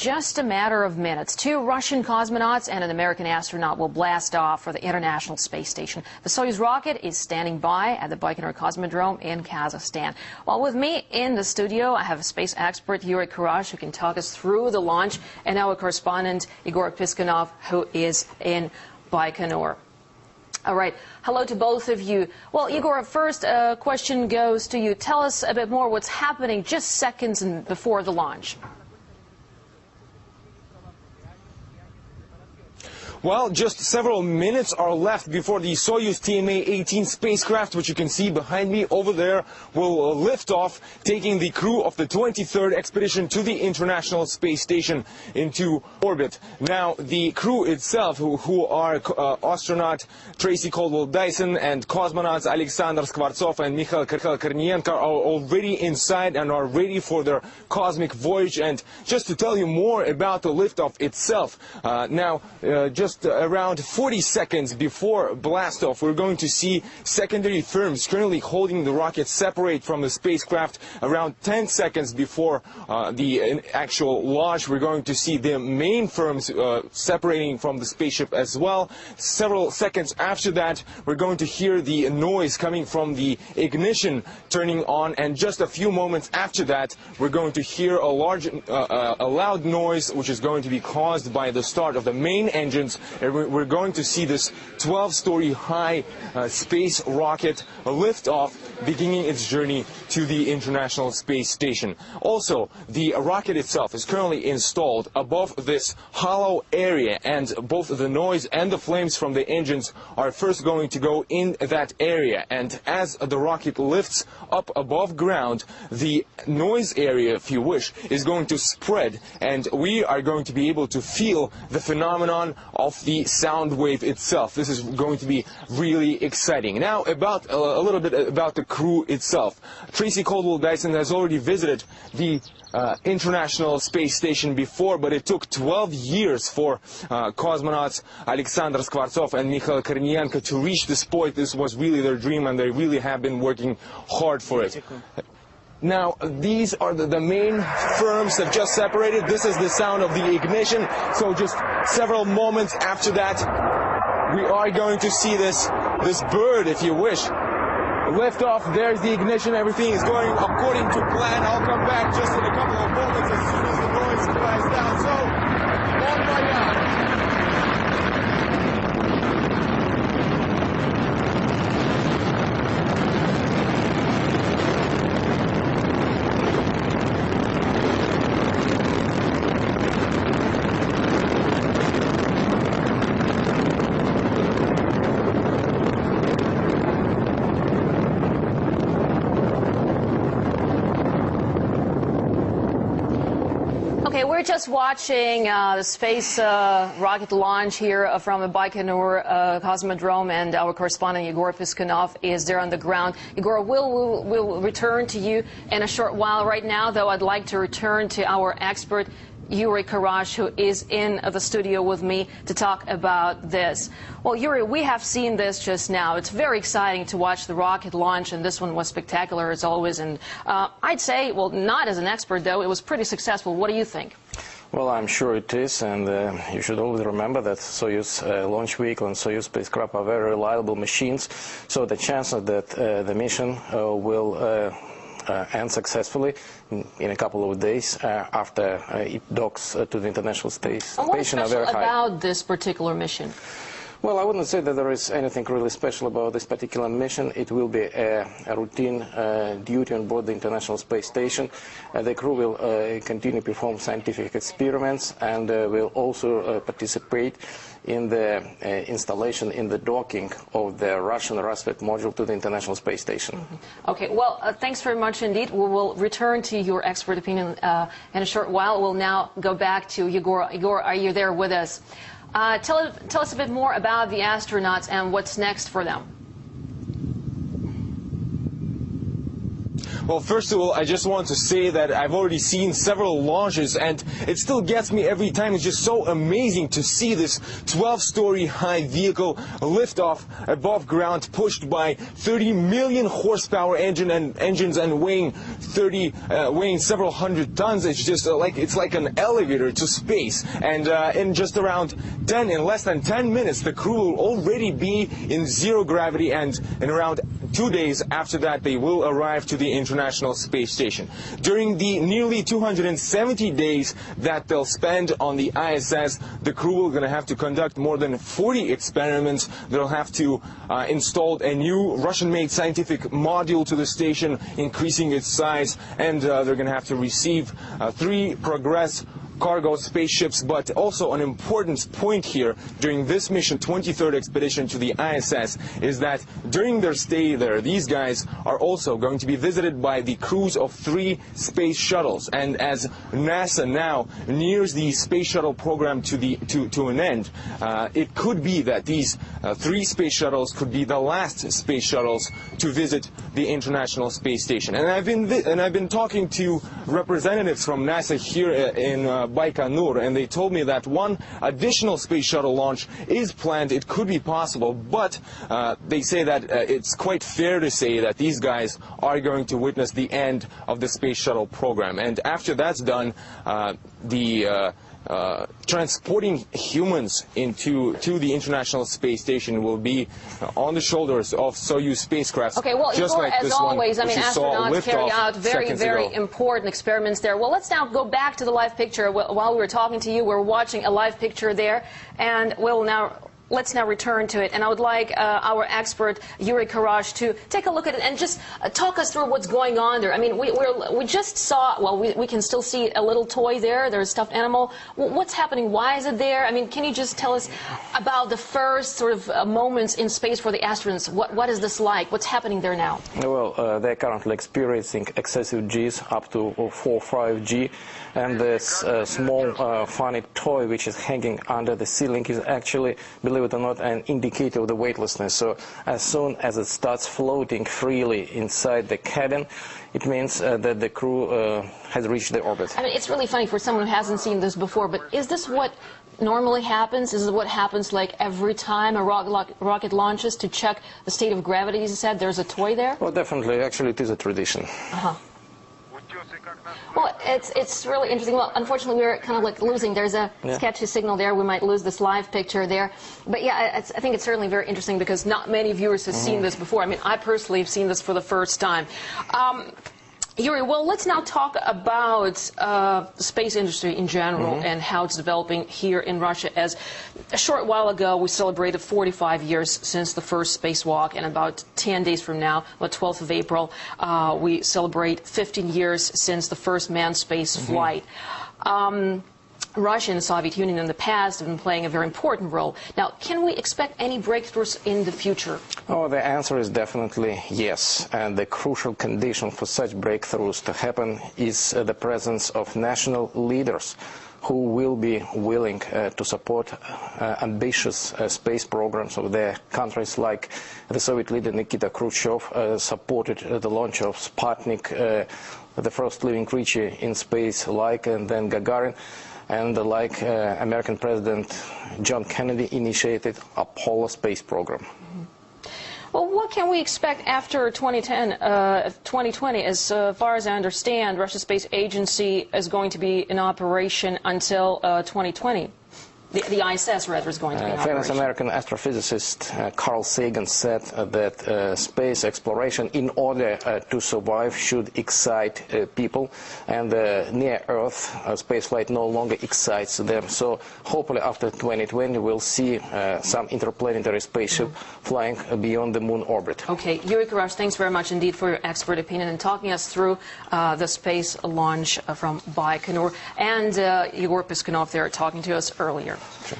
just a matter of minutes, 2 Russian cosmonauts and an American astronaut will blast off for the International Space Station. The Soyuz rocket is standing by at the Baikonur cosmodrome in Kazakhstan. Well, with me in the studio, I have a space expert, Yury Karash, who can talk us through the launch, and our correspondent, Egor Piskunov, who is in Baikonur. All right. Hello to both of you. Well, Igor, first question goes to you. Tell us a bit more what's happening just seconds before the launch. Well, just several minutes are left before the Soyuz TMA-18 spacecraft, which you can see behind me over there, will lift off, taking the crew of the 23rd expedition to the International Space Station into orbit. Now, the crew itself, who are astronaut Tracy Caldwell-Dyson and cosmonauts Alexander Skvortsov and Mikhail Kornienko, are already inside and are ready for their cosmic voyage. And just to tell you more about the liftoff itself, just around 40 seconds before blastoff, we're going to see secondary firms currently holding the rocket separate from the spacecraft. Around 10 seconds before the actual launch, we're going to see the main firms separating from the spaceship as well. Several seconds after that, we're going to hear the noise coming from the ignition turning on, and just a few moments after that, we're going to hear a loud noise, which is going to be caused by the start of the main engines. And we're going to see this 12-story high space rocket lift off, beginning its journey to the International Space Station. Also, the rocket itself is currently installed above this hollow area, and both the noise and the flames from the engines are first going to go in that area. And as the rocket lifts up above ground, the noise area, if you wish, is going to spread, and we are going to be able to feel the phenomenon of the sound wave itself. This is going to be really exciting. Now, about a little bit about the crew itself. Tracy Caldwell-Dyson has already visited the International Space Station before, but it took 12 years for cosmonauts Alexander Skvortsov and Mikhail Kornienko to reach this point. This was really their dream, and they really have been working hard for it. Now, these are the main firms that just separated. This is the sound of the ignition. So just several moments after that, we are going to see this bird, if you wish, lift off. There's the ignition. Everything is going according to plan. I'll come back just in a couple of moments as soon as the noise quiets down. So, bon voyage. Okay, we're just watching the space rocket launch here from the Baikonur cosmodrome, and our correspondent Egor Piskunov is there on the ground. Egor, we'll return to you in a short while. Right now, though, I'd like to return to our expert, Yury Karash, who is in the studio with me to talk about this. Well, Yury, we have seen this just now. It's very exciting to watch the rocket launch, and this one was spectacular as always. And I'd say, well, not as an expert, though, it was pretty successful. What do you think? Well, I'm sure it is, and you should always remember that Soyuz launch vehicle and Soyuz spacecraft are very reliable machines, so the chances that the mission will end successfully in a couple of days after it docks to the International Space Station are very high. What is special about this particular mission? Well, I wouldn't say that there is anything really special about this particular mission. It will be a routine duty on board the International Space Station. The crew will continue to perform scientific experiments, and will also participate in the installation in the docking of the Russian Raspet module to the International Space Station. Mm-hmm. Okay, well, thanks very much indeed. We will return to your expert opinion in a short while. We'll now go back to Egor. Egor, are you there with us? Tell us a bit more about the astronauts and what's next for them. Well, first of all, I just want to say that I've already seen several launches, and it still gets me every time. It's just so amazing to see this 12-story high vehicle lift off above ground, pushed by 30 million horsepower engines and weighing several hundred tons. It's just it's like an elevator to space. And in just around in less than 10 minutes, the crew will already be in zero gravity, and in around 2 days after that, they will arrive to the International Space Station. During the nearly 270 days that they'll spend on the ISS, the crew will going to have to conduct more than 40 experiments. They'll have to install a new Russian-made scientific module to the station, increasing its size, and they're going to have to receive 3 Progress cargo spaceships. But also an important point here during this mission, 23rd expedition to the ISS, is that during their stay there, these guys are also going to be visited by the crews of 3 space shuttles. And as NASA now nears the space shuttle program to an end, it could be that these 3 space shuttles could be the last space shuttles to visit the International Space Station. And I've been talking to representatives from NASA here in Baikonur, and they told me that one additional space shuttle launch is planned. It could be possible, but they say that it's quite fair to say that these guys are going to witness the end of the space shuttle program. And after that's done, transporting humans to the International Space Station will be on the shoulders of Soyuz spacecraft. Okay, well, just Igor, like as this always, one, I mean, astronauts carry out very ago. important experiments there. Well, let's now go back to the live picture. While we were talking to you, we're watching a live picture there, and let's now return to it. And I would like our expert, Yury Karash, to take a look at it and just talk us through what's going on there. I mean, we just saw, well, we can still see a little toy there. There's a stuffed animal. What's happening? Why is it there? I mean, can you just tell us about the first sort of moments in space for the astronauts? What is this like? What's happening there now? Well, they're currently experiencing excessive Gs, up to 4 or 5 G. And this small funny toy which is hanging under the ceiling is actually, believe it or not, an indicator of the weightlessness. So as soon as it starts floating freely inside the cabin, it means that the crew has reached the orbit. I mean, it's really funny for someone who hasn't seen this before, but is this what normally happens? Is it what happens like every time a rocket launches to check the state of gravity, as you said? There's a toy there? Well, definitely. Actually, it is a tradition. Well, it's really interesting. Well, unfortunately, we're kind of like losing. There's a sketchy signal there. We might lose this live picture there. But yeah, I think it's certainly very interesting because not many viewers have seen this before. I mean, I personally have seen this for the first time. Yury, well, let's now talk about the space industry in general and how it's developing here in Russia. As a short while ago, we celebrated 45 years since the first spacewalk, and about 10 days from now, on the 12th of April, we celebrate 15 years since the first manned space flight. Russia and the Soviet Union in the past have been playing a very important role. Now, can we expect any breakthroughs in the future? Oh, the answer is definitely yes. And the crucial condition for such breakthroughs to happen is the presence of national leaders who will be willing to support ambitious space programs of their countries, like the Soviet leader Nikita Khrushchev supported the launch of Sputnik, the first living creature in space, and then Gagarin. And like American President John Kennedy initiated Apollo space program. Well, what can we expect after 2020? As far as I understand, Russia's space agency is going to be in operation until 2020. The ISS, rather, is going to be in operation. Famous American astrophysicist Carl Sagan said that space exploration, in order to survive, should excite people, and near Earth, spaceflight no longer excites them. So hopefully after 2020 we'll see some interplanetary spaceship flying beyond the moon orbit. Okay, Yury Karash, thanks very much indeed for your expert opinion and talking us through the space launch from Baikonur, and Egor Piskunov there talking to us earlier. Sure.